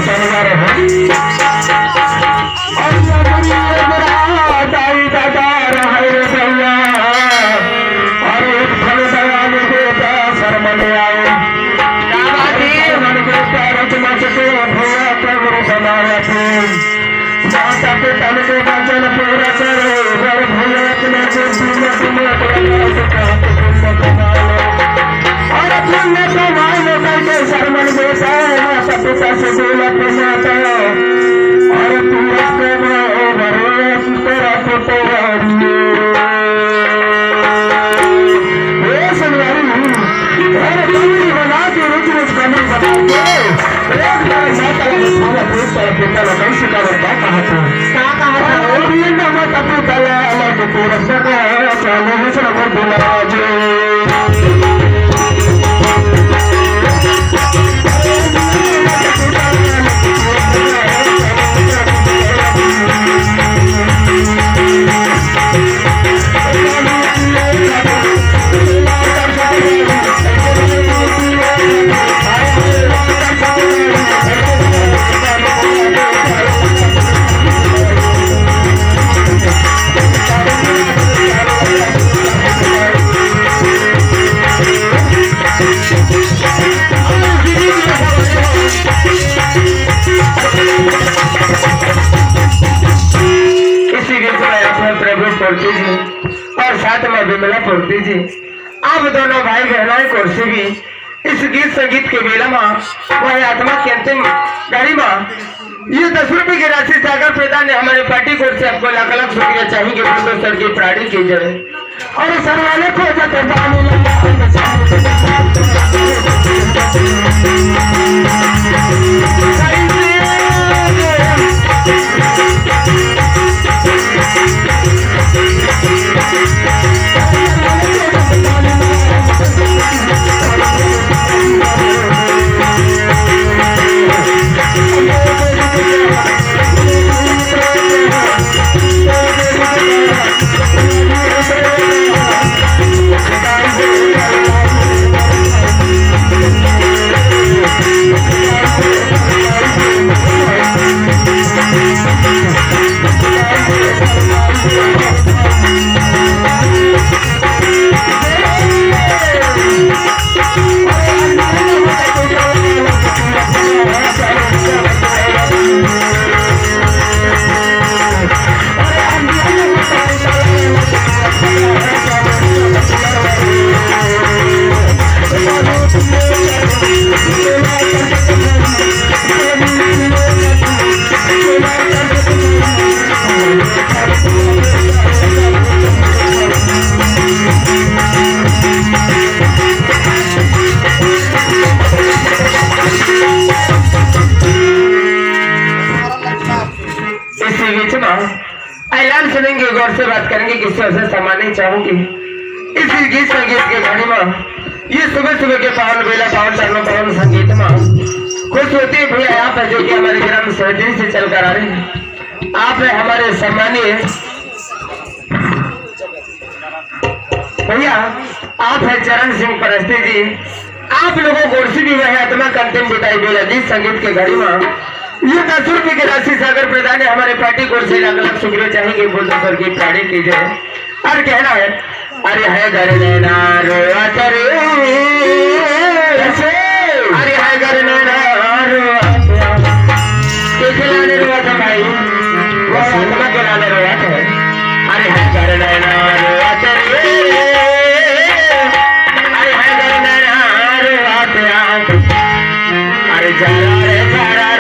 शनिवार हो दाई दादा रहे भैया और एक फल दयाल बेटा शर्मन आए मन के पैरत मच के भैया कब्र बनाया माता पिता के वचन पूरा करे घर भैया अपने और अपने कमाए करके शर्मन बेटा माता पिता से बोला माता और तू रस्ते में भरोस तेरा पुत्र बना के रुच बनी बना के एक बार माता का पूछता पिता ने नहीं सिखाया क्या कहा था और ये ना माता पिता ने अलग पूरा सका चालू है सब बोला और साथ में विमला पूर्ति जी आप दोनों भाई बहनाएं कुर्सी भी इस गीत संगीत के बेला में वह आत्मा के अंतिम गाड़ी में ये 10 रुपए की राशि सागर प्रधान ने हमारे पार्टी कोर्ट से आपको लाख लाख शुक्रिया चाहेंगे बिल्कुल सर की प्राणी की जाए और सर वाले को ऐलान सुनेंगे गौर से बात करेंगे किसी से समाने चाहूंगी इस गीत संगीत के घड़ी में ये सुबह सुबह के पावन बेला पावन चरणों पावन संगीत में खुश होती भैया आप है जो कि हमारे ग्राम सहदी से चलकर आ रहे हैं आप है हमारे सम्मानीय भैया आप है चरण सिंह परस्ती जी आप लोगों को भी वह आत्मा का अंतिम विदाई बेला गीत संगीत के घड़ी में ये 10 रुपए की राशि सागर प्रधान है हमारे पार्टी को से लाख लाख शुक्रिया चाहेंगे बोलते सर की प्राणी की जाए और कहना है अरे है घर नैना रोआ करे अरे है घर नैना रोआ खिलाने रोआ था भाई वो आत्मा खिलाने रोआ था अरे है घर नैना रोआ करे अरे है घर नैना रोआ था अरे जरा रे जरा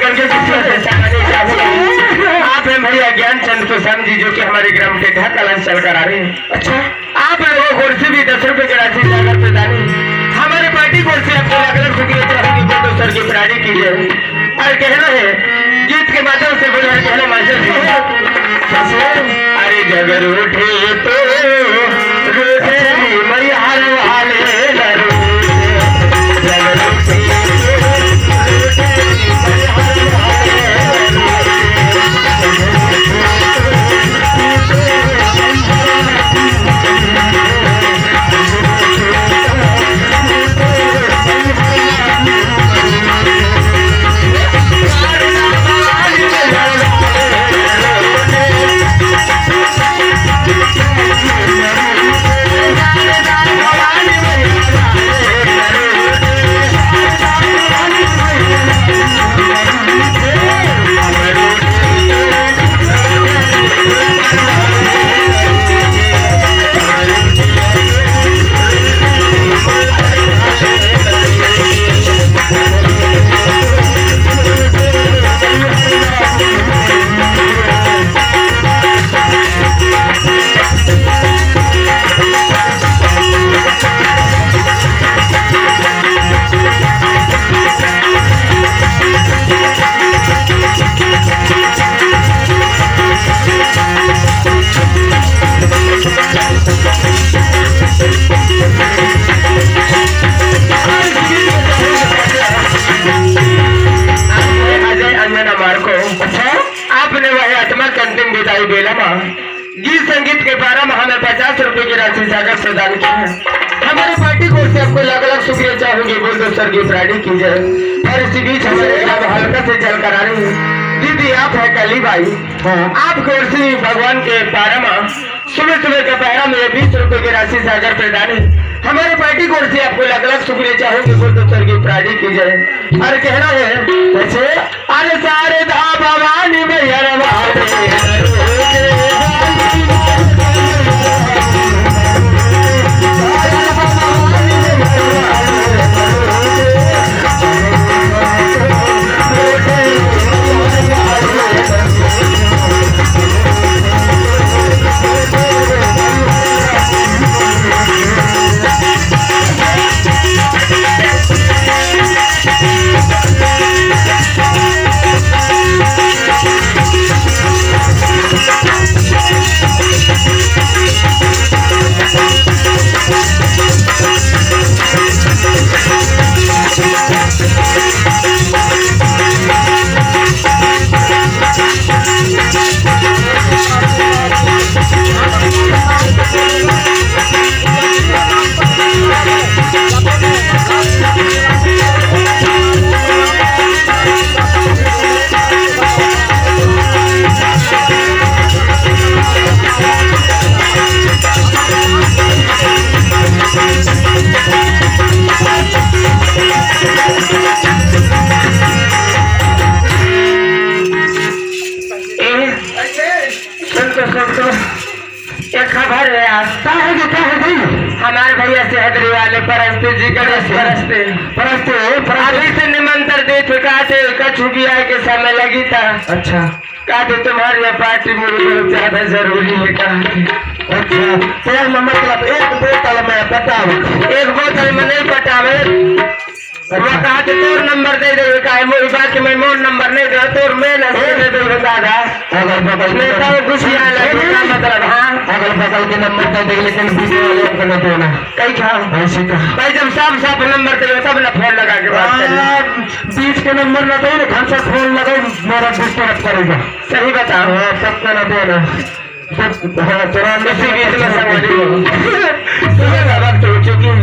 बन के किसी से सामने जाओगे। आप हैं भैया ज्ञानचंद कुसुम जी, जो कि हमारे ग्राम के ढाका लंच चल कर आ रहे हैं। अच्छा, आप लोगों को कुर्सी भी 10 रुपए की राशि सागर प्रदानी हमारे पार्टी को से आपको अलग शुक्रिया चाहेंगे, तो सर की प्राणी कीजिए और कहना है गीत के माध्यम से बोला कहना मास्टर अरे जगर उठे तो रोते मैहर वाले जगर उठे गीत संगीत के 12 माह में 50 रुपए की राशि सागर प्रदान की है। हमारी पार्टी को से आपको अलग अलग शुक्रिया चाहूंगी, बोल दो सर की प्राणी की जाए। और इसी बीच हमारे हल्का से चल कर आ रही है दीदी, आप है कली बाई। आप कुर्सी भगवान के 12 माह सुबह सुबह का पहरा में 20 रुपए की राशि सागर प्रदान है। हमारी पार्टी को से आपको अलग अलग शुक्रिया चाहूंगी, बोल दो सर की प्राणी की जाए। और कहना है ऐसे अरे सारे धा भवानी मैहर वाले एक खबर है हमारे भैया सेहदरी वाले परस्ते जी गणेश परस्ते अभी से निमंत्रण दे चुका थे, कछु भी आए के समय लगी था। अच्छा, कहते तुम्हारी पार्टी में ज्यादा जरूरी है। कहा अच्छा, मतलब एक बोतल में पटावे, एक बोतल में नहीं पटावे। वो कहा तोर नंबर दे दे का मोरी बात में मोर नंबर नहीं दे तोर मैं ना दे दे दादा अगल बगल में तो खुशी आ लगे का मतलब। हां, अगल बगल के नंबर दे दे, लेकिन बीच वाले को न देना। कई खा ऐसे का भाई, जब सब नंबर दे तब ना फोन लगा के बात करें। बीच के नंबर ना दे, घंटा फोन लगा मेरा डिस्टर्ब करेगा। सही बताओ, तब का ना देना। तुरंत इसी बीच में समझ लो सुबह वक्त हो चुकी।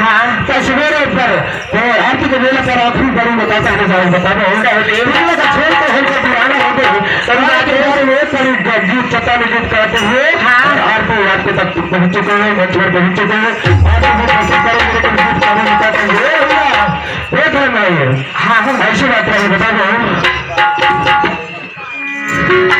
हाँ, तस्वीरों पर आरती को बोला कर आखिरी बड़ी बताता है साहब बता दो छोड़ तो हमसे पुराना हो गए समाज के बारे में सारी गीत चता गीत करते हुए। हाँ, आरती आपके तक पहुंच चुके हैं, मंच पर पहुंच चुके हैं। आगे भी कोशिश करेंगे लेकिन गीत गाने बताते हुए हाँ, ऐसी बात है बता दो।